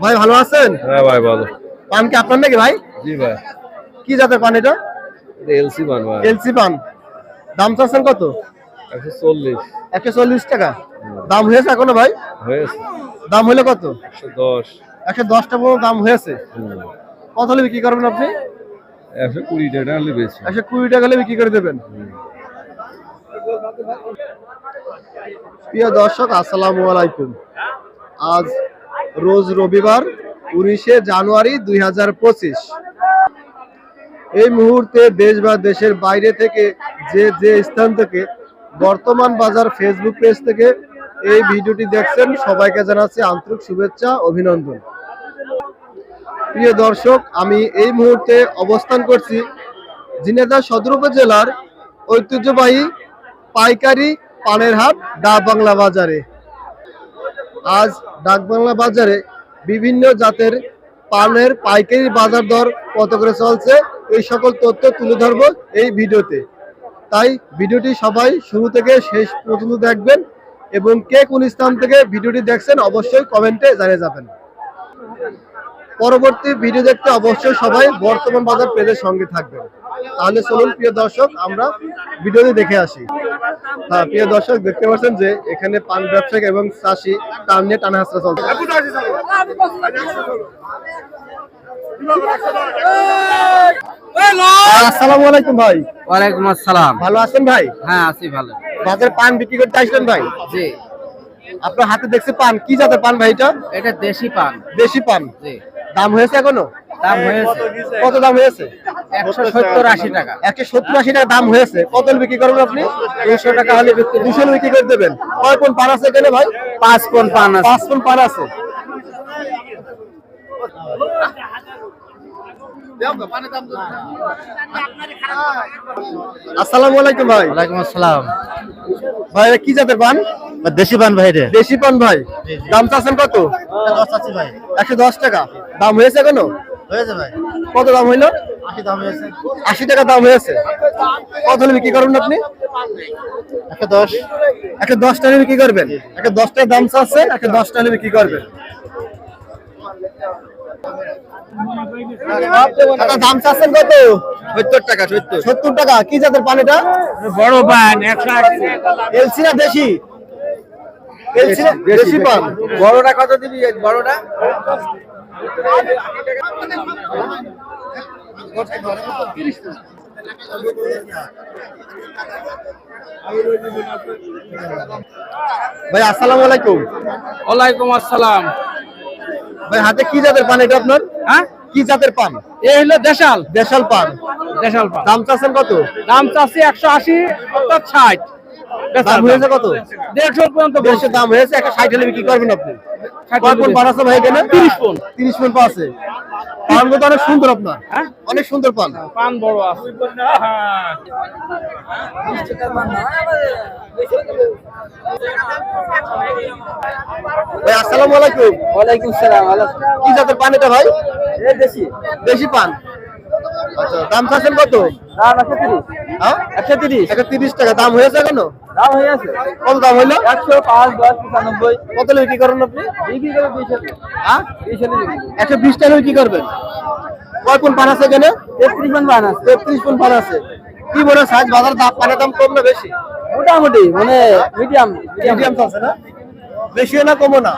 ভাই ভালো আছেন? হ্যাঁ ভাই ভালো। পান কি আপনার নাকি ভাই? জি ভাই। কি জাতের পান এটা? এলসি পান ভাই। এলসি পান। দাম চাচ্ছেন কত? 140। 140 টাকা। দাম হয়েছে এখনো ভাই? হয়েছে। দাম হলো কত? 110। 110 টাকা পর্যন্ত দাম হয়েছে। কত হলে বিক্রি করবেন আপনি? 120 টাকা হলে বেশি। 120 টাকা হলে বিক্রি করে দেবেন। প্রিয় দর্শক আসসালামু আলাইকুম। আজ রোজ রবিবার 19 জানুয়ারি 2025। এই মুহূর্তে দেশ বা দেশের বাইরে থেকে যে স্থান থেকে বর্তমান বাজার ফেসবুক পেজ থেকে এই ভিডিওটি দেখছেন সবাইকে জানাচ্ছি আন্তরিক শুভেচ্ছা অভিনন্দন। প্রিয় দর্শক, আমি এই মুহূর্তে অবস্থান করছি ঝিনাইদহ সদর উপজেলার ঐতিহ্যবাহী পাইকারি পানের হাট ডাক বাংলা বাজারে। আজ ডাক বাংলা বাজারে বিভিন্ন জাতের পানের পাইকারি বাজার দর কত করে চলছে এই সকল তথ্য তুলে ধরবো এই ভিডিওতে। তাই ভিডিওটি সবাই শুরু থেকে শেষ পর্যন্ত দেখবেন এবং কে কোন স্থান থেকে ভিডিওটি দেখছেন অবশ্যই কমেন্টে জানিয়ে যাবেন। পরবর্তী ভিডিও দেখতে অবশ্যই সবাই বর্তমান বাজার পেজের সঙ্গে থাকবেন। তাহলে চলুন প্রিয় দর্শক আমরা ভিডিওটি দেখে আসি। হ্যাঁ প্রিয় দর্শক, দেখতে পাচ্ছেন যে এখানে পান ব্যবসায়ী এবং চাষি টান নিয়ে টানা হাসরা চলছে। আসসালামু আলাইকুম ভাই। ওয়ালাইকুম আসসালাম। ভালো আছেন ভাই? হ্যাঁ আছি ভালো। বাজারে পান বিক্রি করতে আসলেন ভাই? জি। আপনার হাতে দেখছি পান, কি জাতের পান ভাই এটা? এটা দেশি পান। দেশি পান। জি। দাম হয়েছে এখনো? দাম হয়েছে। কত দাম হয়েছে? 170-80 টাকা। 170-80 টাকা দাম হয়েছে। কত বিক্রি করবেন আপনি? 200 টাকা হলে বিক্রি। 200 বিক্রি করে দেবেন। কয় পন পান আছে এখানে ভাই? 5 পন পান আছে। 5 পন পান আছে। আসসালামু আলাইকুম ভাই। ওয়ালাইকুম আসসালাম। ভাই কি জাতের পান? দেশি পান ভাই রে। দেশি পান ভাই। দাম চাচ্ছেন কত? 10 আছে ভাই। 110 টাকা। দাম হয়েছে এখনো? হয়েছে ভাই। কত দাম হইলো? 80 দাম হয়েছে। 80 টাকা দাম হয়েছে। কত হলে বিক্রি করবেন আপনি? 110। 110 টাকা বিক্রি করবেন। 110 টাকা দাম চাচ্ছে, 110 টাকা বিক্রি করবেন। টাকা দাম চাচ্ছেন কত? 70 টাকা 70। 70 টাকা। কি জাতের পান এটা? বড় পান 180 টাকা। এলসি না দেশি? এলসি না দেশি পান। বড়টা কত দিবি? বড়টা ভাই আসসালামু আলাইকুম। ওয়ালাইকুম আসসালাম। ভাই হাতে কি জাতের পান এটা আপনার? হ্যাঁ কি জাতের পান? এই হলো দেশাল। দেশাল পান। দেশাল পান। দাম চাচ্ছেন কত? দাম চাচ্ছি 180 অর্থাৎ 60। দাম হয়েছে কত? 150 পর্যন্ত। দেশের দাম হয়েছে 160 হলে বিক্রি করবেন আপনি। 60 কয় পন পান আছে ভাই এখানে? 30 পন। 30 পন পান আছে। পানগুলো তো অনেক সুন্দর আপনার। হ্যাঁ? অনেক সুন্দর পান। পান বড় আছে। ভাই আসসালামু আলাইকুম। ওয়ালাইকুম সালাম। কি জাতের পান এটা ভাই? এই দেশি। দেশি পান। আচ্ছা, দাম চাচ্ছেন কত? দাম 130। হ্যাঁ 130। 130 টাকা। দাম হয়েছে এখনো? দাম হয়ে আছে। কত দাম হইলো? 105 10 95। কত হলে বিক্রি করবেন আপনি? বিক্রি করে 20 হ্যাঁ 20 বিক্রি। 120 টাকা বিক্রি করবেন। কয় পন পান আছে এখানে? 33 পন পান আছে। 33 পন পান আছে। কি মনে হয় সাইজ বাজার দাম পানের দাম কম না বেশি? মোটামুটি মানে মিডিয়াম মিডিয়াম চলছে না? বেশিও না কমও না।